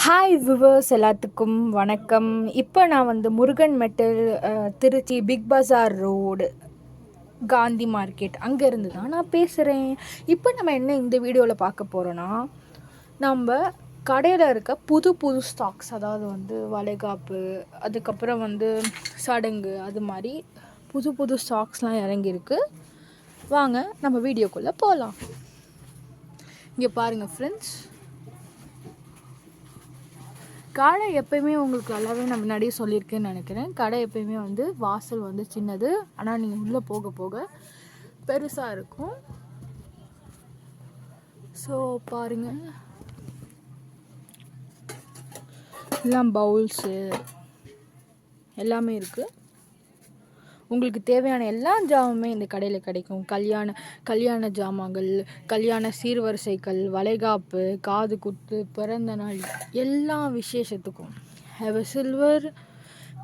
Hi viewers, எல்லாத்துக்கும் வணக்கம். இப்போ நான் வந்து முருகன் மெட்டல் திருச்சி பிக் பஸார் ரோடு காந்தி மார்க்கெட் அங்கேருந்து தான் நான் பேசுகிறேன். இப்போ நம்ம என்ன இந்த வீடியோவில் பார்க்க போகிறோன்னா, நம்ம கடையில் இருக்க புது புது ஸ்டாக்ஸ், அதாவது வந்து வளைகாப்பு, அதுக்கப்புறம் வந்து சடங்கு, அது மாதிரி புது புது ஸ்டாக்ஸ்லாம் இறங்கியிருக்கு. வாங்க நம்ம வீடியோக்குள்ளே போகலாம். இங்கே பாருங்கள் ஃப்ரெண்ட்ஸ், கடை எப்போயுமே உங்களுக்கு நல்லாவே நான் முன்னாடியே சொல்லியிருக்கேன்னு நினைக்கிறேன். கடை எப்போயுமே வந்து வாசல் வந்து சின்னது, ஆனால் நீங்கள் உள்ளே போக போக பெருசாக இருக்கும். ஸோ பாருங்கள், எல்லாம் பவுல்ஸு எல்லாமே இருக்குது. உங்களுக்கு தேவையான எல்லா ஜாமுமே இந்த கடையில் கிடைக்கும். கல்யாண ஜாமான்கள், கல்யாண சீர்வரிசைகள், வளைகாப்பு, காது குத்து, பிறந்த நாள், எல்லா விசேஷத்துக்கும் சில்வர்,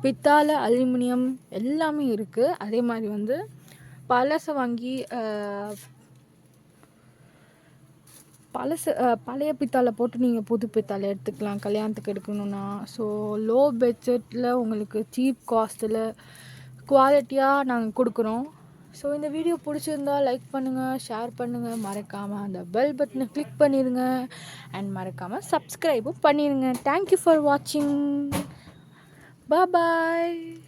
பித்தாளை, அலுமினியம் எல்லாமே இருக்குது. அதே மாதிரி வந்து பழசை வாங்கி பழைய பித்தாளை போட்டு நீங்கள் புது பித்தாளை எடுத்துக்கலாம் கல்யாணத்துக்கு எடுக்கணுன்னா. ஸோ லோ பட்ஜெட்டில் உங்களுக்கு சீப் காஸ்ட்டில் குவாலிட்டியாக நாங்கள் கொடுக்குறோம். ஸோ இந்த வீடியோ பிடிச்சிருந்தா லைக் பண்ணுங்கள், ஷேர் பண்ணுங்கள், மறக்காமல் அந்த பெல் பட்டனை கிளிக் பண்ணிடுங்க, அண்ட் மறக்காமல் சப்ஸ்கிரைபும் பண்ணிடுங்க. தேங்க்யூ ஃபார் வாட்சிங். பாய்.